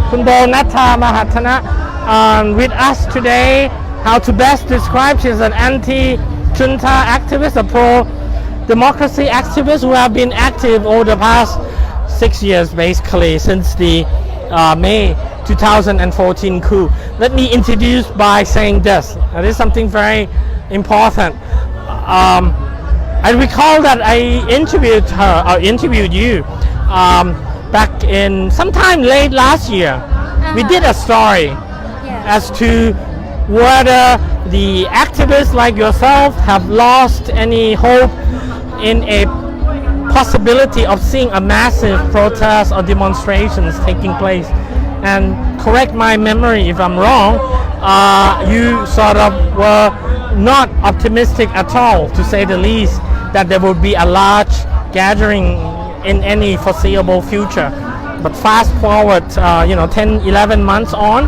คุณโบนัทธา Mahattana with us today. How to best describe? She's an anti-junta activist, a pro-democracy activist who have been active over the past 6 years, basically, since the May 2014 coup. Let me introduce by saying this. This is something very important. I recall that I interviewed her, or interviewed you, back in sometime late last year. We did a story as to whether the activists like yourself have lost any hope in a possibility of seeing a massive protest or demonstrations taking place. And correct my memory if I'm wrong, you sort of were not optimistic at all, to say the least, that there would be a large gathering in any foreseeable future. But fast forward, 10, 11 months on,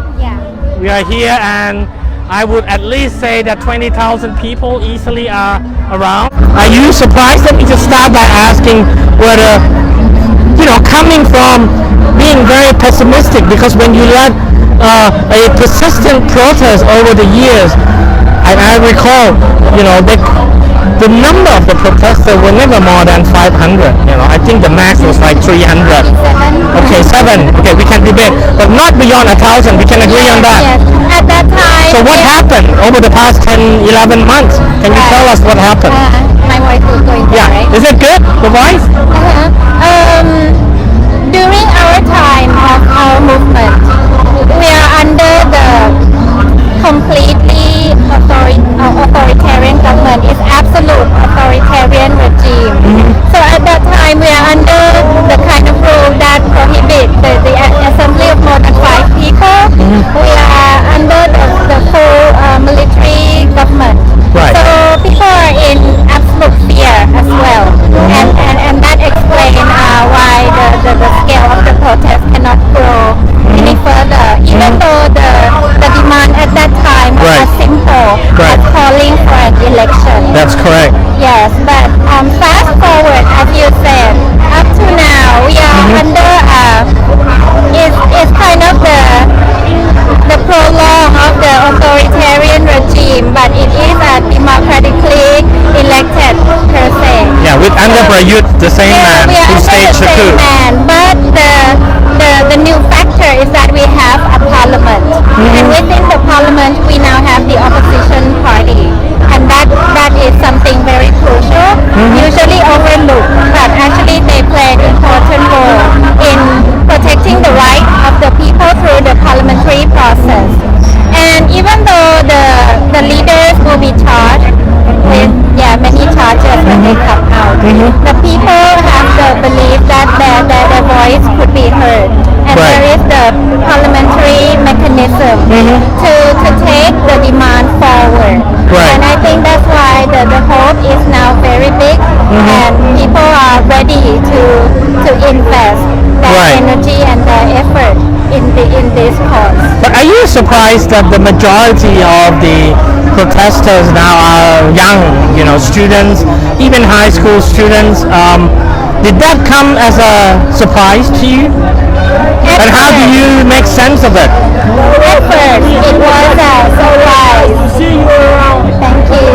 we are here, and I would at least say that 20,000 people easily are around. Are you surprised? Let me just start by asking whether, coming from being very pessimistic, because when you led a persistent protest over the years, and I recall, the number of the protesters were never more than 500. I think the max was like 300. Okay, 7. Okay, we can debate, but not beyond 1,000. We can agree on that. Yes. At that time. So what happened over the past 10, 11 months? Can you tell us what happened? My voice is going down, right? Is it good? The voice? During our time of our movement, we are under the completely authoritarian government. It's absolute authoritarian regime. So at that time, we are under the kind of rule that prohibit the assembly of more than 5 people. We are under the full military government. Right. So people are in absolute fear as well, and that explains why the scale of the protest cannot grow any further. Even though the demand at that time was simple, as calling for an election. That's correct. Yes, but fast forward, as you said, up to now we are under it's kind of the prolong of the authoritarian regime, but it is a democratically elected per se. Yeah, with under Pravit, the same man we are who under staged the the same coup. man, but the new factor is that we have a parliament, and within the parliament we now have the opposition party, and that is something very crucial, usually overlooked, but actually they play an important role in protecting the right of the people through the parliamentary process. And even though the leaders will be charged with many charges when they come out, the people have the belief that their voice could be heard, and there is the parliamentary mechanism to take the demand forward. And I think that's why the hope is now very big, and people are ready to invest their energy and their effort in this cause. But are you surprised that the majority of the protesters now are young, students, even high school students? Did that come as a surprise to you? And how do you make sense of it? At first, it was a surprise. Thank you.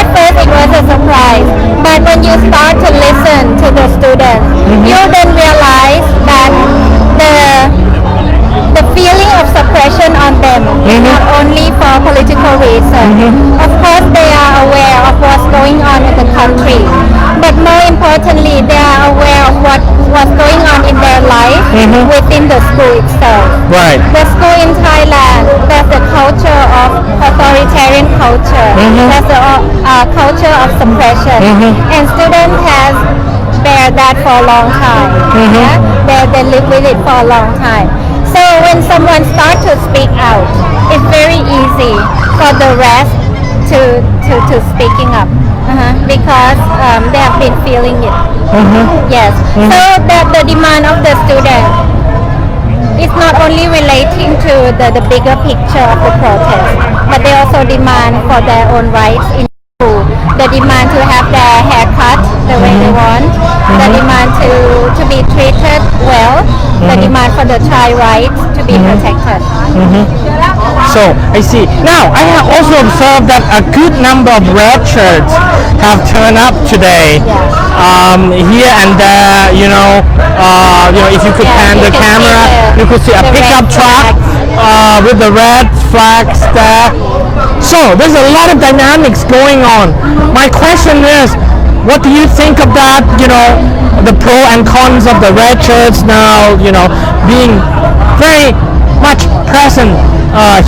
At first, it was a surprise. But when you start to listen to the students, you then realize that the feeling of suppression on them is not only for political reasons. Of course, they are aware of what's going on in the country, but more importantly, they are aware of what's going on in their life within the school itself. Right. The school in Thailand, there's a culture of authoritarian culture. There's a culture of suppression, and students has bear that for a long time. They live with it for a long time. So when someone starts to speak out, it's very easy for the rest to speaking up because they have been feeling it. Yes. So the demand of the student is not only relating to the bigger picture of the protest, but they also demand for their own rights in school. the demand to have their hair cut the way they want, the demand to be treated well, the demand for the child rights to be protected. So I see. Now I have also observed that a good number of red shirts have turned up today. Here and there, if you could pan you the can camera, see you could see a the pickup red truck with the red flags there. So there's a lot of dynamics going on. My question is, what do you think of that? The pro and cons of the red shirts now, being very much present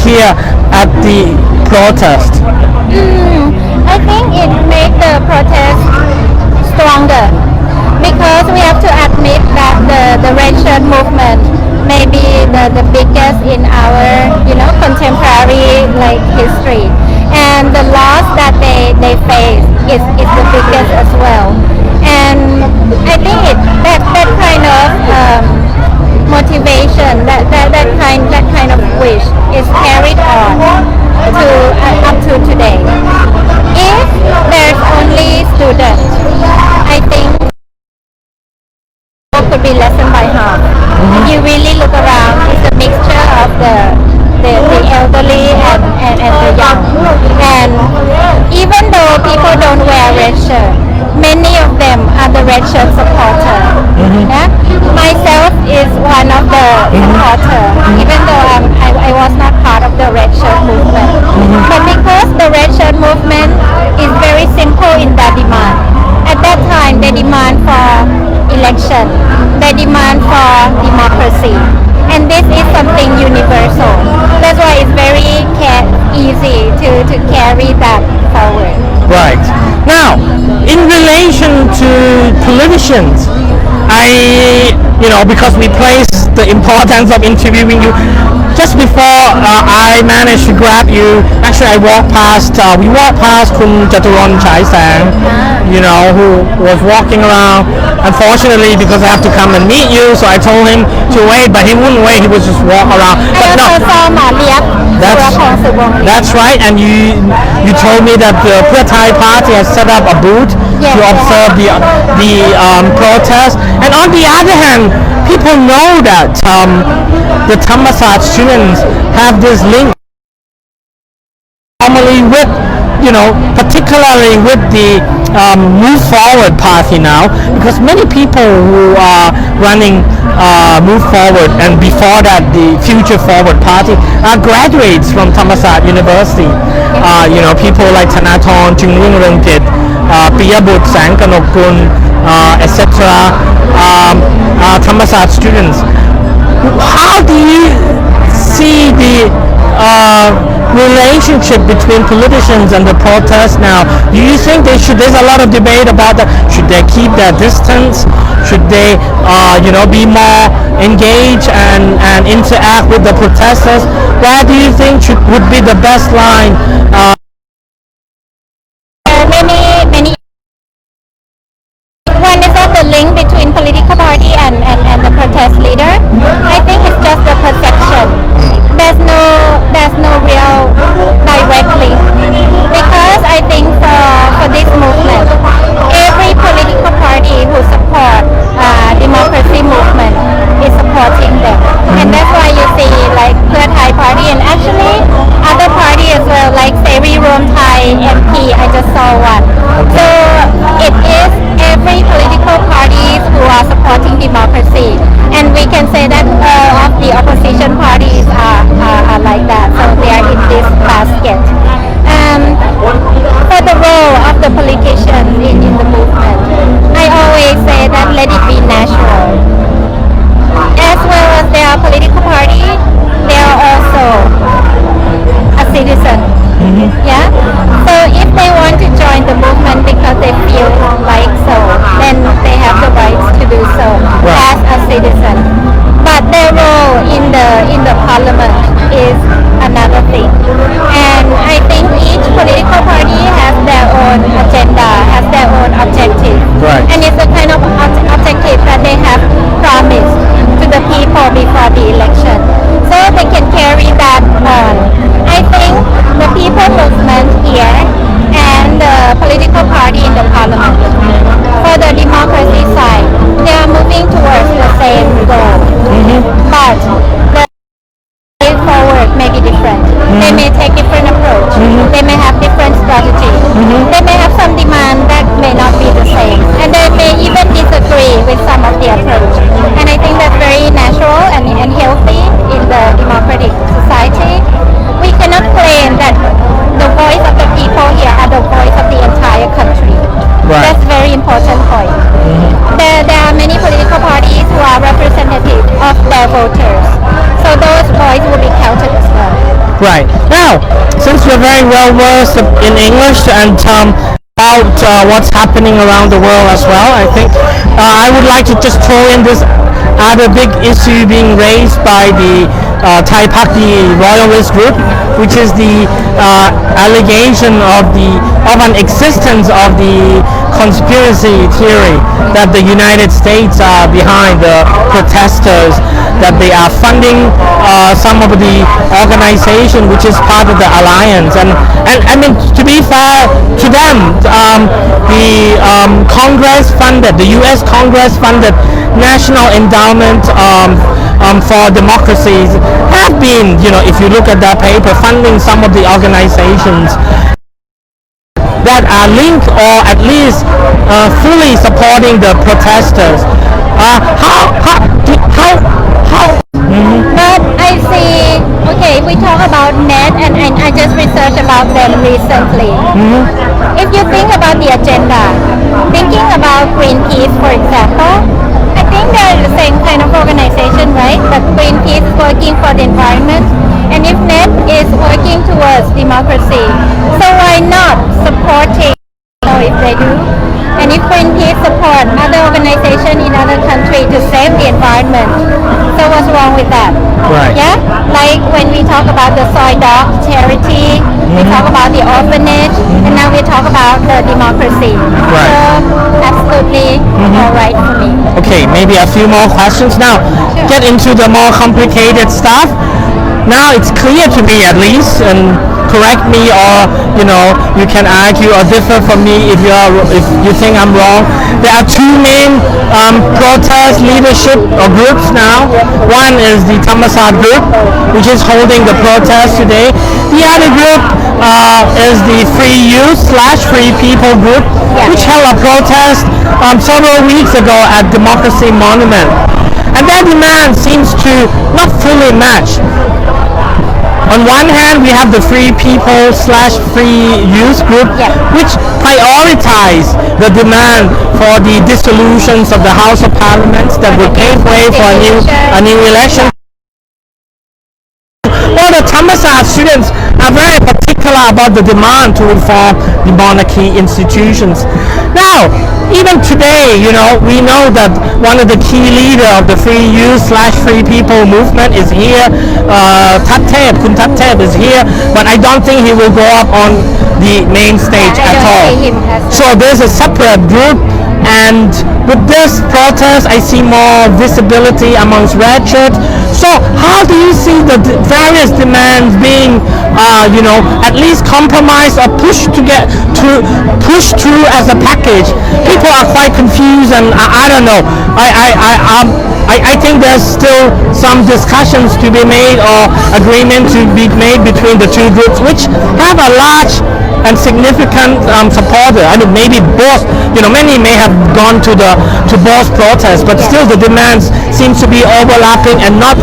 here at the protest. I think it made the protest stronger because we have to admit that the red shirt movement may be the biggest in our contemporary history, and the loss that they face is the biggest as well. And I think that kind of motivation, that kind of wish is carried on to up to today. If there's only students, I think it could be lessened by half. If you really look around, it's a mixture of the elderly and the young. And even though people don't wear red shirt, many of them are the red shirt supporter. Yeah? Myself is one of the supporter, even though I was not part of the red shirt movement. But because the red shirt movement is very simple in their demand. At that time, they demand for election, they demand for democracy, and this is something universal. That's why it's very easy to carry that forward. Right. Now, in relation to politicians, because we place the importance of interviewing you, just before I managed to grab you, actually we walked past Kun Jaturon Chai Sang, who was walking around. Unfortunately, because I have to come and meet you, so I told him to wait, but he wouldn't wait, he would just walk around. But no, that's right, and you told me that the Pheu Thai party has set up a booth to observe the protest. And on the other hand, people know that the Thammasat students have this link normally with, particularly with the Move Forward party now, because many people who are running Move Forward, and before that the Future Forward party, are graduates from Thammasat University. People like Thanathorn, Chungwung Rungkit, Piyabut, Sangkanokun, etc. Thammasat students. How do you see the relationship between politicians and the protests now? Do you think there's a lot of debate about that? Should they keep their distance? Should they be more engaged and interact with the protesters? Where do you think would be the best line? Many. One is that the link between political party and the protest leader. I think it's just the perception. There's no real direct link, because I think for this movement, every political party who support democracy movement is supporting them, and that's why you see like Pheu Thai party and actually other party as well, like Seri Rom Thai MP. I just saw one. So it is every political parties who are supporting democracy, and we can say that all of the opposition parties are like that, so they are in this basket. For the role of the politicians in the movement, I always say that let it be natural. As well as they are political party, they are also a citizen. Yeah. So if they want to join the movement because they feel like so, then they have the rights to do so as a citizen. But their role in the parliament is another thing. And I think each political party has their own agenda, has their own objective. Right. And it's the kind of objective that they have promised to the people before the election. So they can carry that on. I think the people movement here and the political party in the parliament. For the democracy side, they are moving towards the same goal, but the way forward may be different. They may take different approach. They may have different strategy. They may have some demand that may not be the same, and they may even disagree with some of the approach. And I think that's very natural and healthy in the democratic society. We cannot claim that the voice of the people here are the voice of the entire country. Right. That's a very important point. There are many political parties who are representative of their voters. So those voices will be counted as well. Right. Now, since you're very well versed in English and about what's happening around the world as well, I think I would like to just throw in this other big issue being raised by the Thai Party Royalist group, which is the allegation of an existence of the conspiracy theory that the United States are behind the protesters, that they are funding some of the organization which is part of the alliance, and I mean, to be fair to them, the Congress funded, the U.S. Congress funded National Endowment for Democracies have been, if you look at that paper, funding some of the organizations that are linked or at least fully supporting the protesters. But I see, okay, we talk about NET and I just researched about them recently. If you think about the agenda, thinking about Greenpeace, for example, I think they're the same kind of organization, right? But Greenpeace is working for the environment, and if NET is working towards democracy, so why not supporting, if they do? And if Greenpeace support other organizations in other countries to save the environment, so what's wrong with that? Right. Yeah, like when we talk about the soy dog charity, we talk about the orphanage, and now we talk about the democracy. Right. So absolutely all right for me. Okay, maybe a few more questions now. Sure. Get into the more complicated stuff. Now it's clear to me, at least, and correct me, or you can argue or differ from me if you think I'm wrong. There are two main protest leadership or groups now. One is the Thammasat group, which is holding the protest today. The other group is the Free Youth / Free People group, which held a protest several weeks ago at Democracy Monument. And their demand seems to not fully match. On one hand, we have the Free People / Free Youth group, which prioritize the demand for the dissolutions of the House of Parliament that would pave way for a new election. Well, the Thammasat students are very particular about the demand to reform the monarchy institutions. Now, even today, we know that one of the key leader of the Free Youth / Free People movement is here. Kun Thattep is here, but I don't think he will go up on the main stage at all. So there's a separate group, and with this protest, I see more visibility amongst red shirts. So how do you see the various demands being, at least compromised or pushed through as a package? People are quite confused, and I don't know. I think there's still some discussions to be made or agreement to be made between the two groups, which have a large and significant supporter. I mean, maybe both. Many may have gone to both protests, but still the demands seem to be overlapping and not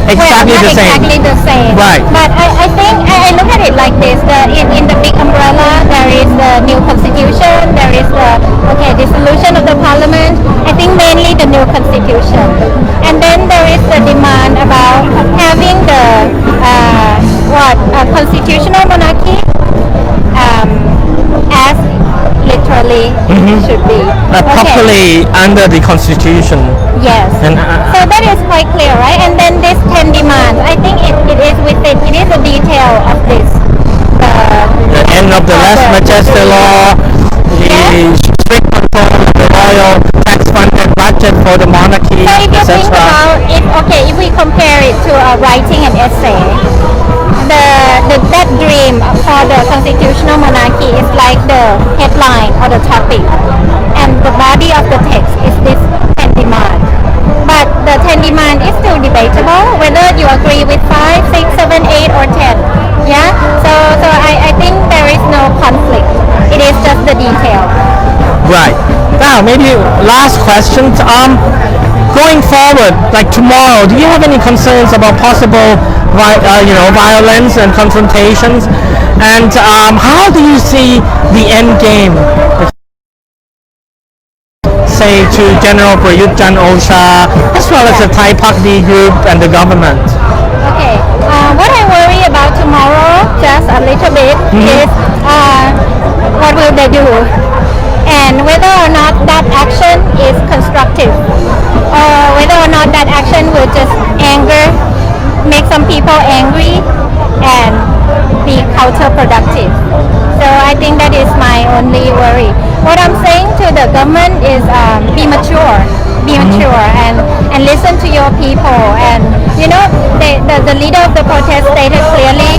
exactly the same. Exactly the same. Right. But I think I look at it like this: in the big umbrella, there is the new constitution, there is the dissolution of the parliament. I think mainly the new constitution, and then there is the demand about having the constitutional monarchy as literally it should be. Properly under the constitution. Yes. And, so that is quite clear, right? And then this 10 demands, I think it is within, it is a detail of this. The end of the less majestic law, the strict control of the royal tax-funded budget for the monarchy, so if you think about it, if we compare it to writing an essay, that dream for the constitutional monarchy is like the headline or the topic, and the body of the text is this 10 demand. But the 10 demand is still debatable whether you agree with 5, 6, 7, 8 or 10. Yeah, so I think there is no conflict. It is just the detail. Right. Now, maybe last question. Going forward, like tomorrow, do you have any concerns about possible, violence and confrontations? And how do you see the end game? Say to General Prayut Chan-o-cha, as well as the Thai Pakdi group and the government. Okay. What I worry about tomorrow, just a little bit, is what will they do, and whether or not that action is constructive, or whether or not that action will just make some people angry and be counterproductive. So I think that is my only worry. What I'm saying to the government is be mature and listen to your people. And the leader of the protest stated clearly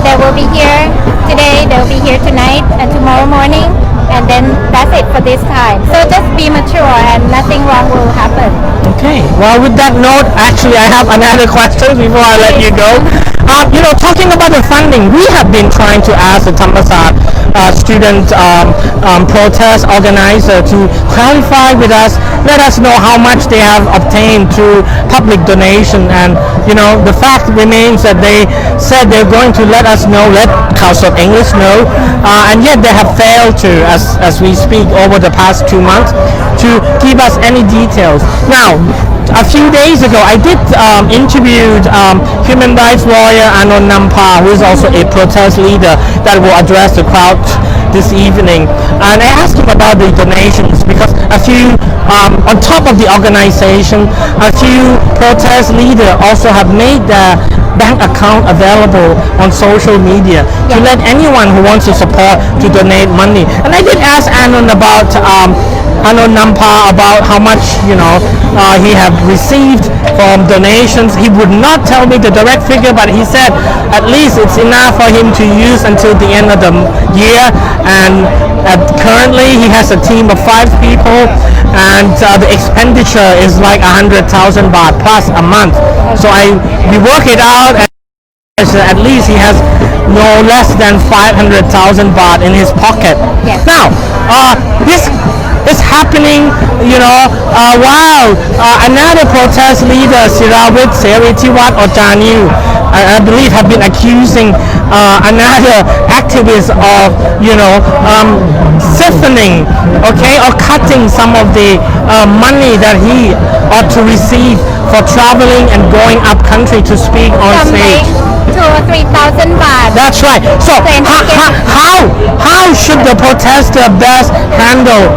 they will be here today, they will be here tonight and tomorrow morning, and then that's it for this time. So just be mature and nothing wrong will happen. Okay. Well, with that note, actually, I have another question before I let you go. Talking about the funding, we have been trying to ask the Thammasat student protest organizer to clarify with us, let us know how much they have obtained through public donation. And the fact remains that they said they're going to let us know, let House of English know, and yet they have failed to, as we speak, over the past 2 months, to give us any details. Now, a few days ago, I did interviewed human rights lawyer Anon Nampa, who is also a protest leader that will address the crowd this evening. And I asked him about the donations, because a few, on top of the organization, a few protest leaders also have made their bank account available on social media to let anyone who wants to support to donate money. And I did ask Anon about Anon Nampa about how much he have received from donations. He would not tell me the direct figure, but he said at least it's enough for him to use until the end of the year. And currently he has a team of 5 people, and the expenditure is like 100,000 baht plus a month. So we work it out, and at least he has no less than 500,000 baht in his pocket. Yes. Now, this is happening, while another protest leader, Sirawit Seritiwat or Janiu, I believe, have been accusing another activist of, siphoning, or cutting some of the money that he ought to receive for traveling and going up country to speak on stage. 2,000 or 3,000 baht. That's right. So how should the protester best handle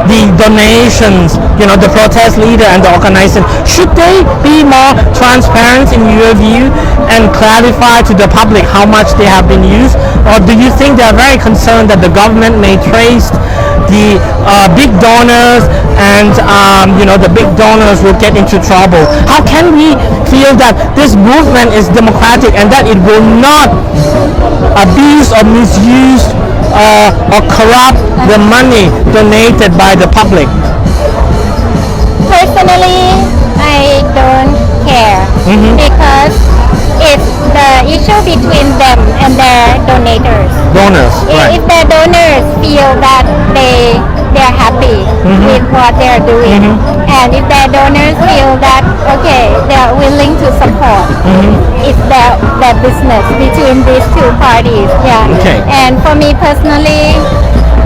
the donations, the protest leader and the organizer? Should they be more transparent in your view and clarify to the public how much they have been used? Or do you think they are very concerned that the government may trace the big donors, and the big donors will get into trouble? How can we feel that this movement is democratic and that it will not abuse or misuse or corrupt the money donated by the public? Personally, I don't care, because it's the issue between them and their donors. Right. If their donors feel that they're happy with what they're doing, and if their donors feel that they're willing to support, it's their business between these two parties. Okay. And for me personally,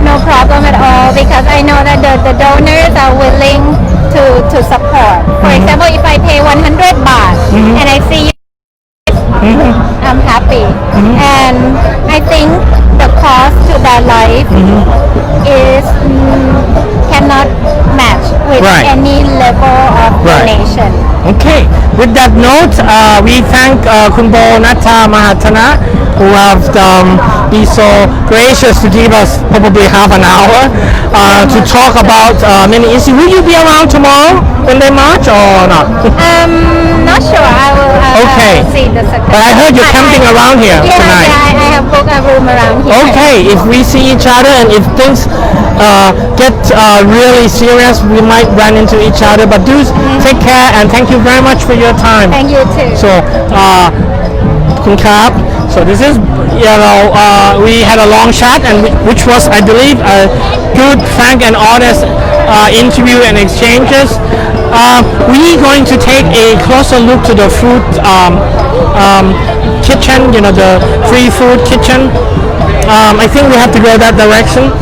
no problem at all, because I know that the donors are willing to support. For example, if I pay 100 baht and I see I'm happy, and I think the cost to their life is cannot match with any level of donation. Okay. With that note, we thank Kunbo Nuttaa Mahattana, who have been so gracious to give us probably half an hour to talk about many issues. Will you be around tomorrow when they march or not? Not sure. I will. Okay. see the sunset. But I heard you're camping around here Yeah, tonight. yeah, I have booked a room around here. Okay, if we see each other and if things get really serious, we might run into each other. But do take care and thank you very much for your time. Thank you too. So, คุณครับ so this is we had a long chat and which was I believe a good, frank and honest interview and exchanges. We're going to take a closer look to the food kitchen, the free food kitchen. I think we have to go that direction.